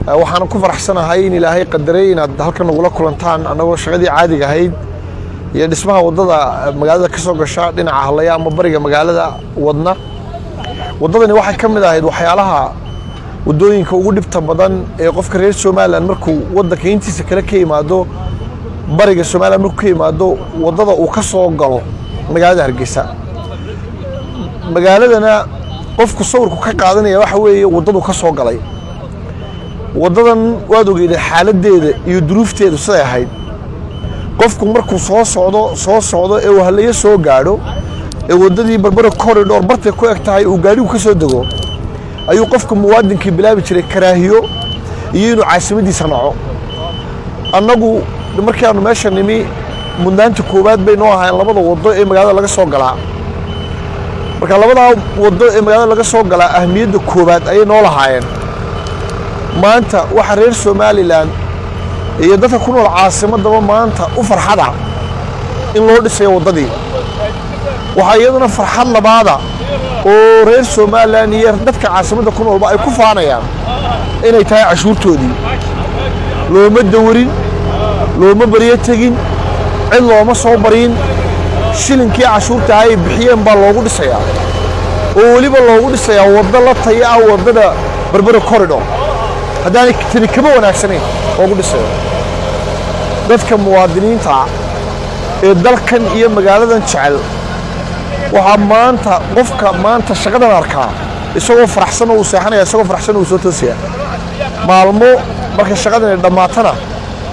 waxaan ku faraxsanahay in Ilaahay qadaray inaad halkan nagula kulantaan anagoo shaqadii caadiga ahayd iyo dhismaha wadada magaalada ka soo gasha dhinaca Halaya ama bariga magaalada wadna wadadani waxay ka mid ahayd waxyaalaha wadooyinka ugu dhibta badan ee qofka reer Soomaaliland markuu wadanka intiisa kala ka yimaado bariga Soomaaliland markuu ka yimaado wadada uu ka soo galo magaalada Hargeysa magaaladana qofku sawirku ka qaadanaya waxa weeye wadadu ka soo galay wadadan waad ogeeyay xaaladeeda iyo duruufteedu siday ahayd qofku markuu soo socdo ee uu Halaya soo gaadho ee wadadii barbara corridor bartay ku egtahay uu gaadhigu ka soo dago ayuu qofka muwaadinka bilaabi jiray karaahiyo iyo inuu caasimadiisa naco annagu markii aanu meesha nimi mudnaanta koobaad bay noo ahayn labada wado ee magaalada laga soo galaa marka labada wado ee magaalada laga soo galaa ahmiyadda koobaad ay noo lahaayeen maanta waxa reer Somaliland iyo dadka ku nool caasimadda maanta u farxada in loo dhisay wadadii waxa iyaduna farxad labaada oo reer Somaliland iyo dadka caasimadda ku noolba ay ku faanayaan inay tahay cashuurtoodii looma dawarin looma bariyo tagin cid looma soo barin shilinkii cashuurta ay bixiyeen baa loogu dhisayaa oo waliba loogu dhisayaa wada la tayaa wadada barbara corridor hadaan tani kaba wanaagsaneyn ugu dhisayo dadka muwaadiniinta ee dalkan iyo magaaladan jecel waxa maanta qofka maanta shaqadan arkaa isagoo faraxsan oo seexanaya isagoo faraxsan oo soo toosaya maalmo marka shaqadan dhamaatana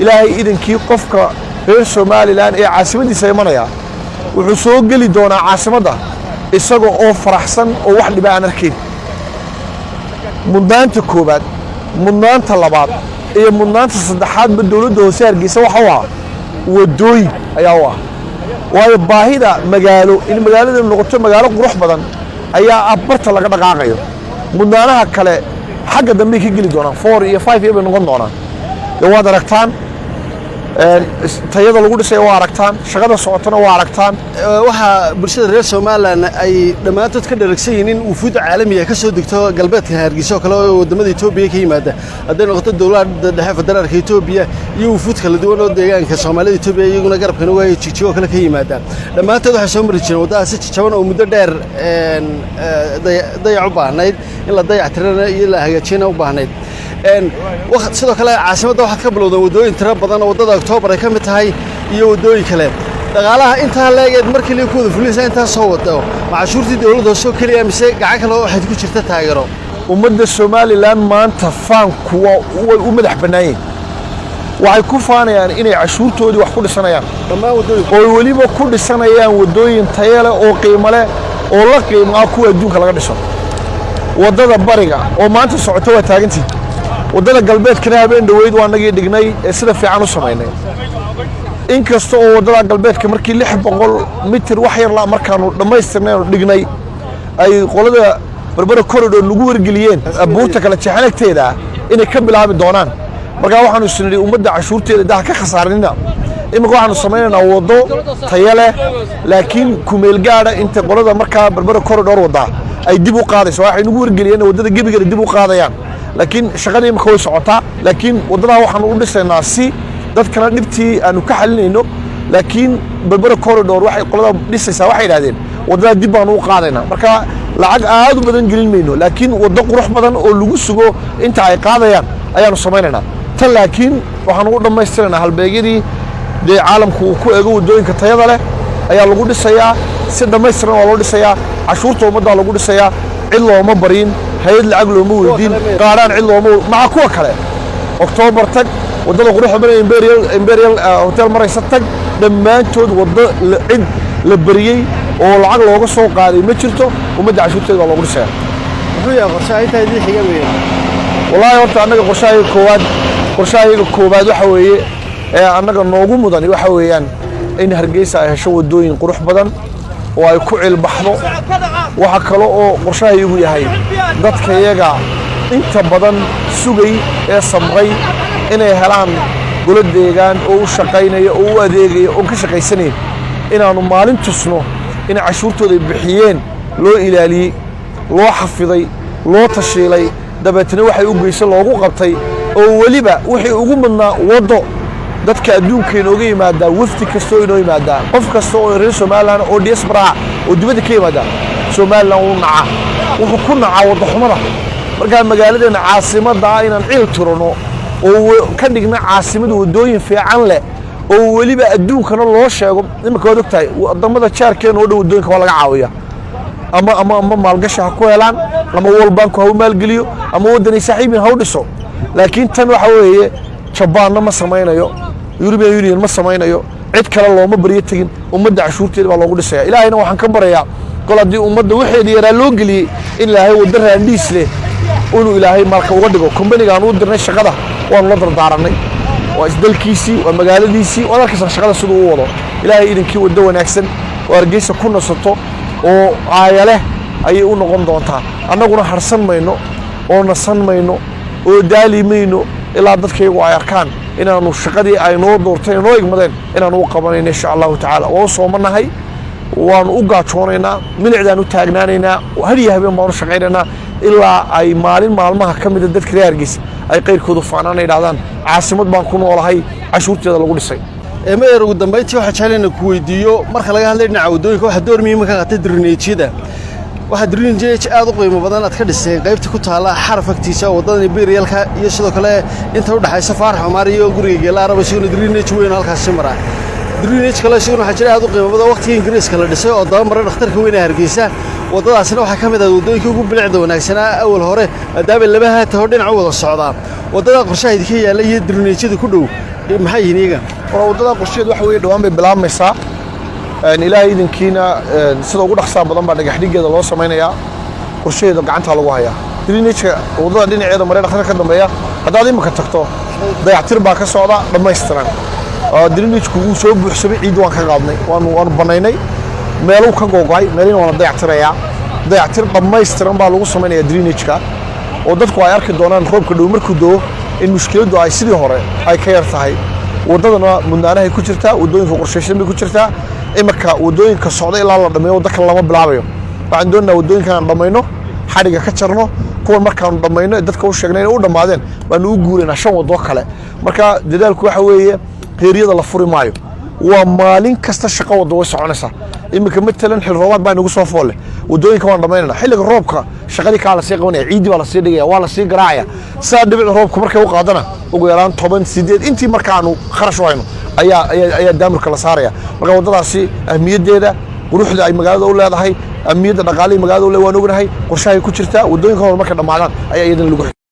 Ilaahay idinkii qofka reer Somaliland ee caasimadiisa imanaya wuxuu soo gali doonaa caasimadda isagoo oo faraxsan oo wax dhiba aan arkin mudnaanta koobaad mudnaanta labaad iyo mudnaanta saddexaad ba dawladda hoose Hargeysa waxa wadooyin ayaa waayo baahida magaalo in magaalada noqoto magaalo qurux badan ayaa abarta laga dhaqaaqayo mudnaanaha kale xagga dambe ka gali doonaan 4 iyo 5 ay noqon doonaan waad aragtaan tayada lagu dhisay waa aragtaan shaqada socotana waa aragtaan waxa bulshada reer Somaliland ay dhamaantood ka dharagsan yihiin wufuud caalami ah ka soo degto galbeedka Hargeysa kale oo wadamada Itoobiya ka yimaada haday noqoto dawladda dhexe federaalka Itoobiya iyo wufuud kala duwan oo deegaanka Soomaalida Itoobiya iyaguna garabkana way jijiyo kale ka yimaada dhamaantood waxa soo mari jireen wadada si jaban oo muddo dheer dayac u baahnayd in la dayactirana iyo la hagaajina u baahnayd waqt sidoo kale caasimadda waxa ka bilowday wadooyin tiro badan oo wadada October ay ka mid tahay iyo wadooyin kale dhaqaalaha inta leegeed markii la koodo fulisay inta soo wado macaashuurtii dawladda soo kaliya mise gacan kale oo xid ku jirta taageero ummadda Somaliland maanta faanku way u madax banaayeen waxay ku faanayaan inay cashuurtoodii wax ku dhisanayaan dhammaan wadooyin oo waliba ku dhisanayaan wadooyin tayo leh oo qiimo leh oo la qiimaa kuwa adduunka laga dhiso wadada bariga oo maanta socoto waa taagantii wadada galbeedkana habeen dhaweyd waa nagii dhignay ee sida fiican u sameeynay inkastoo wadada galbeedka markii 600 mitir wax yar la markaanu dhameystirnay dhignay ay qolada barbara corridor lagu wargeliyeen buurta kala jeexanagteeda inay ka bilaabi doonaan marka waxaanu isniri ummadda cashuurteeda daa ka khasaarinina imika waxaanu sameeynaa wado tayo leh laakiin kumeel gaadha inta qolada markaa barbara corridor wada ay dib u qaadayso waxay nagu wargeliyeen wadada gebigeeda dib u qaadayaan laakiin shaqadii ma way socotaa laakiin wadada waxaan u dhisaynaa si dadkana dhibtii aanu ka xalinayno laakiin barbara corridor waxay qolada dhisaysaa waxay yiraahdeen wadada dib baan u qaadaynaa marka lacag aad u badan gelin mayno laakiin wado qurux badan oo lagu sugo inta ay qaadayaan ayaanu sameeynaa tan laakiin waxaan ugu dhameystiraynaa halbeegyadii caalamku ku eego wadooyinka tayada leh ayaa lagu dhisayaa si dhameystiran waa loo dhisayaa cashuurta ummadda lagu dhisayaa cid looma barin hay'ad lacag looma weydiin qaaraan cid looma maca kuwa kale October tag wadada quruxda badan Imperial Hotel maraysa tag dhamaantood wada cid la bariyay oo lacag looga soo qaaday ma jirto ummadda cashuurteeda loogu dhisayaa wuxuu yahay qorshaha inta idin xiga weeyaan wallahi horta anaga qorshahayga koowaad waxa weeye ee anaga noogu mudan waxa weeyaan in Hargeysa ay hesho wadooyin qurux badan oo ay ku cilbaxdo waxa kale oo qorshahaygu yahay dadka iyaga inta badan sugay ee samray inay helaan golo deegaan oo u shaqeynaya oo u adeegaya oo ka shaqeysanay inaanu maalin tusno in cashuurtooda bixiyeen loo ilaaliyay loo xafiday loo tashiilay dabeetana waxay u geysay loogu qabtay oo weliba wixii ugu mudnaa waddo dadka adduunka inooga yimaadaa wafdi kastoo inoo yimaadaa qof kasta oo reer Somaliland oo diaspora oo dibadda ka yimaadaa Somaliland uu nacaa wuxuu ku nacaa waddo xumada marka magaaladeena caasimadda inaan ciil tirano oo ka dhigna caasimada wadooyin fiican leh oo weliba adduunkana loo sheego imika wad ogtahay wadamada jaarkeena oo dhow wadooyinka waa laga caawiyaa ama maalgashi ha ku helaan ama World Bank ha u maalgeliyo ama wadani saaxiibin ha u dhiso laakiin tan waxa weeye Japan ma samaynayo European Union ma samaynayo cid kale looma bariyo tagin ummadda cashuurteeda baa loogu dhisaya ilaahayna waxaan ka barayaa qol hadii ummadda waxeeda yaraa loo geliyay in ilaahay wada raandhiis leh inuu ilaahay marka uga dhigo company aan u dirnay shaqada waan la dardaaranay waa isdalkiisii waa magaaladiisii oo dalka shaqada sidoo uu wado ilaahay idinkii wada wanaagsan oo argeysa ku nasato oo aayale ay u noqon doontaa annaguna harsan mayno oo nasan mayno oo daalimayno ilaa dadkaygu ay arkaan inaanu shaqadii ay noo doortay noo igmadeen inaanu u qabanayno insha Allah ta'ala oo soomanahay waan u gaajoonaynaa milicdaan u taagnaanaynaa hadiya habeen baan u shaqaynaynaa ilaa ay maalmaha kamid dadka reer Hargeysa ay qeyrkoodu faanaan ay dhaadaan caasimad baan ku noolahay cashuurteeda lagu dhisay emeer ugu dambeyntii waxa jeclayna ku weydiiyo marka laga hadlay dhinaca wadooyinka waxa door muhiim ka qaatay drainage-da waxa drainage aad u qiimo badan aad ka dhisay qaybta ku taala xarafagtiisa wadada Imperialka iyo sidoo kale inta u dhaxaysa Faarax Umar iyo guriga Geelaaraba sidoo drainage weyn halkaas maraa drainage kale sidoo waxa jira aad u qiimo badan waqtiga Ingiriiska la dhisay oo daba maray dhakhtarka weyn ee Hargeysa wadadaasina waxa kamid ah wadooyinka ugu bilicda wanaagsan awal hore maadaama labaha taho dhinac u wada socdaa wadada qorshaha idinka yaala iyo drainage-da ku dhow maxay yihiin wadada qorsheed waxa weeye dhawaan bay bilaabmaysaa ilaahay idinkiina sida ugu dhaqsaa badan baa dhagax dhigeeda loo sameeyaa qorsheeda gacanta lagu hayaa drainage wadada dhinaceeda maray dhakhtarka ka dambeeya hadaad imika tagto dayactir baa ka socda dhameystiran drainage-ku uu soo buuxsamay ciid waan ka qaadnay waan banaynay meelo ka googay meelina waan dayactir dhameystiran baa lagu sameeyaa drainage-ka oo dadku ay arki doonaan roobka dhow markuu doo in mushkiladu ay sidii hore ay ka yar tahay wadadana mudnaanahay ku jirtaa wadooyinka qorsheyshan bay ku jirtaa imika wadooyinka socda ilaa la dhameeyo wadada kale lama bilaabayo waxaan doonaynaa wadooyinkan aan dhamayno xariga ka jarno kuwan markaan dhamayno dadka u sheegnay inay u dhamaadeen baan u guureynaa 5 wado kale marka dadaalku waxa weeye qeyriyada la furi maayo waa maalin kasta shaqo wado way soconaysaa imika matalan xil roobaad baa nagu soo foole wadooyinka waan dhamaynaa xilliga roobka shaqadii ka la sii qabanaya ciidi baa la sii dhigaya waa la sii garaacaya saa dhibic roobka markay u qaadana ugu yaraan 18 intii markaanu kharash wayno ayaa daamirka la saaraya marka wadadaasi ahmiyadeeda quruxda ay magaalada u leedahay ahmiyada dhaqaalaha magaalada u leeyahay waan ognahay qorshaha ay ku jirtaa wadooyinka marka dhamaadaan ayaa iyadan lagu